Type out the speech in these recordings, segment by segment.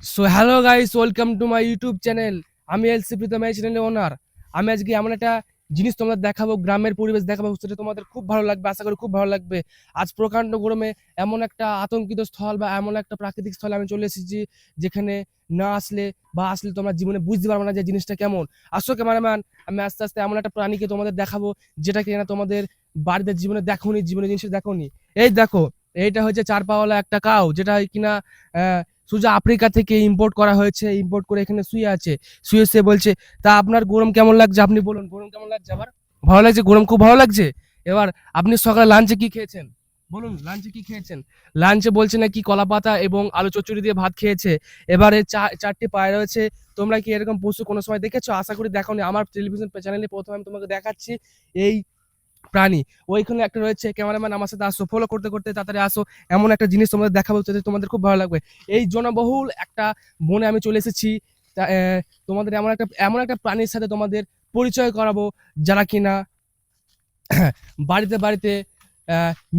So hello guys, welcome to my YouTube channel. আমি LC Pritam, এই চ্যানেলের ওনার। আমি আজকে এমন একটা জিনিস তোমাদের দেখাবো, গ্রামের পরিবেশ দেখাবো, সেটা তোমাদের খুব ভালো লাগবে, আশা করি খুব ভালো লাগবে। আজ প্রকাণ্ড গরমে এমন একটা আতঙ্কিত স্থল বা এমন একটা প্রাকৃতিক স্থলে আমি চলে এসেছি, যেখানে না আসলে বা আসলে তোমরা জীবনে বুঝতে পারবে না যে জিনিসটা কেমন। আসো ক্যামেরাম্যান, আমি আস্তে আস্তে এমন একটা প্রাণীকে তোমাদের দেখাবো, যেটা কিনা তোমাদের বাড়িতে জীবনে দেখোনি, জীবনে জিনিসটা দেখোনি। এই দেখো, এইটা হচ্ছে চার পাওয়ালা একটা কাউ, যেটা কিনা সোজা আফ্রিকা থেকে ইম্পোর্ট করা হয়েছে। ইম্পোর্ট করে এখানে শুয়ে আছে। শুয়ে সে বলছে, তা আপনার গরম কেমন লাগছে? আপনি বলুন, গরম কেমন লাগছে? আবার ভালো লাগছে, গরম খুব ভালো লাগছে। এবার আপনি সকালে লাঞ্চে কি খেয়েছেন? বলুন, লাঞ্চে কি খেয়েছেন? লাঞ্চে বলছে নাকি কলা পাতা এবং আলু চচ্চড়ি দিয়ে ভাত খেয়েছে। এবারে চারটি পায়ে রয়েছে। তোমরা কি এরকম পশু কোনো সময় দেখেছো? আশা করি দেখোনি। আমার টেলিভিশন চ্যানেলে প্রথমে আমি তোমাকে দেখাচ্ছি এই প্রাণী। ওইখানে একটা রয়েছে। ক্যামেরাম্যান, আমার সাথে আসো, ফলো করতে করতে তাড়াতাড়ি আসো। এমন একটা জিনিস তোমাদের দেখাবো, যাতে তোমাদের খুব ভালো লাগবে। এই জনবহুল একটা বনে আমি চলে এসেছি। তোমাদের এমন একটা প্রাণীর সাথে তোমাদের পরিচয় করাবো, যারা কিনা বাড়িতে বাড়িতে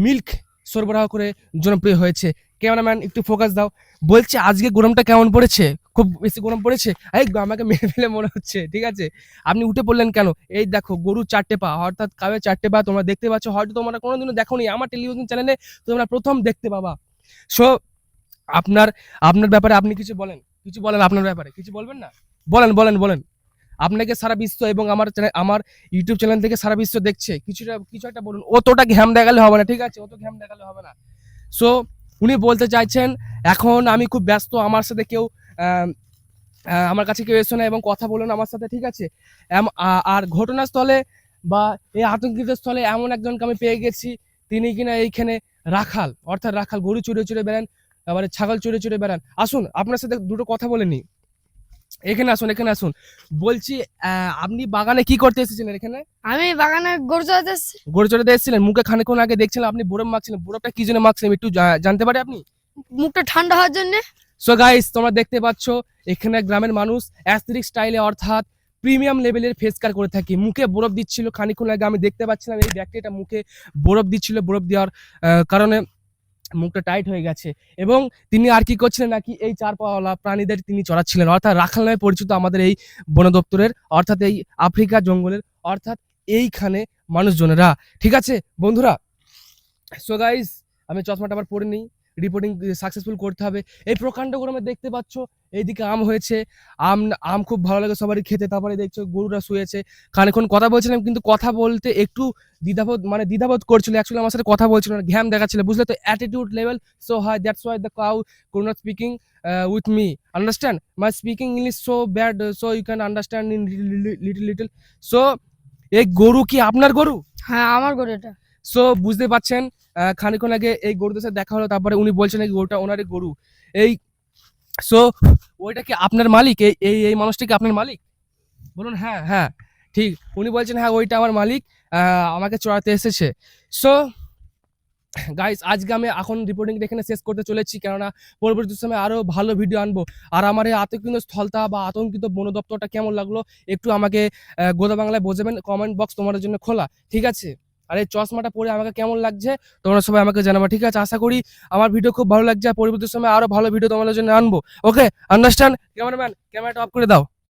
মিল্ক সরবরাহ করে জনপ্রিয় হয়েছে। ক্যামেরাম্যান, একটু ফোকাস দাও। বলছে আজকে গরমটা কেমন পড়েছে? খুব বেশি গরম পড়েছে? এই আমাকে মেরে ফেলে মনে হচ্ছে, ঠিক আছে? আপনি উঠে পড়লেন কেন? এই দেখো, গরুর চারটে পা, অর্থাৎ কাউয়ের চারটে পা তোমরা দেখতে পাচ্ছ। হয়তো তোমরা কোনোদিনও দেখোনি, আমার টেলিভিশন চ্যানেলে তোমরা প্রথম দেখতে পাবা। সো আপনার আপনার ব্যাপারে আপনি কিছু বলেন, কিছু বলেন আপনার ব্যাপারে। কিছু বলবেন না? বলেন বলেন বলেন। আপনাকে সারা বিশ্ব এবং আমার ইউটিউব চ্যানেল থেকে সারা বিশ্ব দেখছে। কিছু একটা বলুন। অতটা ঘ্যাম দেখালে হবে না, ঠিক আছে? অত ঘ্যাম দেখালে হবে না। সো উনি বলতে চাইছেন, এখন আমি খুব ব্যস্ত, আমার সাথে কেউ আহ, আমার কাছে কেউ এসো না এবং কথা বলুন আমার সাথে, ঠিক আছে? আর ঘটনাস্থলে বা এই আতঙ্কিত স্থলে এমন একজনকে আমি পেয়ে গেছি। তিনি কিনা এইখানে রাখাল, অর্থাৎ রাখাল, গরু চড়ে চড়ে বেড়ান, আবার ছাগল চড়ে চড়ে বেড়ান। আসুন, আপনার সাথে দুটো কথা বলে নি। এখানে আসুন, এখানে আসুন। বলছি, আপনি বাগানে কি করতে এসেছিলেন এখানে? আমি বাগানে গরু চড়াতে এসেছি। গরু চড়াতে এসেছিলেন। মুখে খানিকক্ষণ আগে দেখছিলাম আপনি বরফ মাখছিলেন। বরফটা কি জন্য মাখছিলেন, একটু জানতে পারি আপনি? মুখটা ঠান্ডা হওয়ার জন্য। সো গাইস, তোমরা দেখতে পাচ্ছ এখানে গ্রামের মানুষ অ্যাস্থেটিক স্টাইলে, অর্থাৎ প্রিমিয়াম লেভেলের ফেস কার করে থাকে। মুখে বরফ দিচ্ছিল খানিকক্ষণ আগে, আমি দেখতে পাচ্ছিলাম এই ব্যক্তিটা মুখে বরফ দিচ্ছিল। বরফ দেওয়ার কারণে মুখটা টাইট হয়ে গেছে। এবং তিনি আর কি করছিলেন, নাকি এই চার পাওয়ালা প্রাণীদের তিনি চড়াচ্ছিলেন, অর্থাৎ রাখাল নামে পরিচিত আমাদের এই বন দপ্তরের, অর্থাৎ এই আফ্রিকা জঙ্গলের, অর্থাৎ এইখানে মানুষজনেরা। ঠিক আছে বন্ধুরা? সো গাইস, আমি চশমাটা আবার পরে নিই। রিপোর্টিং সাকসেসফুল করতে হবে। এই প্রকাণ্ড গরমে দেখতে পাচ্ছ এইদিকে আম হয়েছে। আম আম খুব ভালো লাগে সবারই খেতে। তারপরে দেখছো গরুরা শুয়েছে। খানিকক্ষণ কথা বলছিলাম, কিন্তু কথা বলতে একটু দ্বিধাবোধ করছিল। অ্যাকচুয়ালি আমার সাথে কথা বলছিল না, ঘ্যাম দেখাচ্ছিল, বুঝলে তো? Attitude level so high, that's why the cow could not speaking with me. Understand my speaking English so bad, so you can understand in little little. So এই গরু কি আপনার গরু? হ্যাঁ, আমার গরু এটা। সো বুঝতে পারছেন, খানিকক্ষণ আগে এই গরুদের সাথে দেখা হলো। তারপরে উনি বলছেন এই গরুটা ওনারই গরু। এই সো ওইটা কি আপনার মালিক? এই এই এই মানুষটা কি আপনার মালিক? বলুন হ্যাঁ হ্যাঁ। ঠিক, উনি বলছেন হ্যাঁ, ওইটা আমার মালিক, আমাকে চড়াতে এসেছে। সো গাইস, আজকে আমি এখন রিপোর্টিংটা এখানে শেষ করতে চলেছি, কেননা পরবর্তী সময় আরো ভালো ভিডিও আনবো। আর আমার এই আতঙ্কিত স্থলটা বা আতঙ্কিত বন দপ্তরটা কেমন লাগলো একটু আমাকে গোদা বাংলায় বোঝাবেন। কমেন্ট বক্স তোমাদের জন্য খোলা, ঠিক আছে? আর এই চশমাটা পরে আমাকে কেমন লাগছে তোমরা সবাই আমাকে জানাবা, ঠিক আছে? আশা করি আমার ভিডিও খুব ভালো লাগছে। আর পরবর্তী সময় আরো ভালো ভিডিও তোমাদের জন্য আনবো। ওকে, আন্ডারস্ট্যান্ড? ক্যামেরাম্যান, ক্যামেরাটা অফ করে দাও।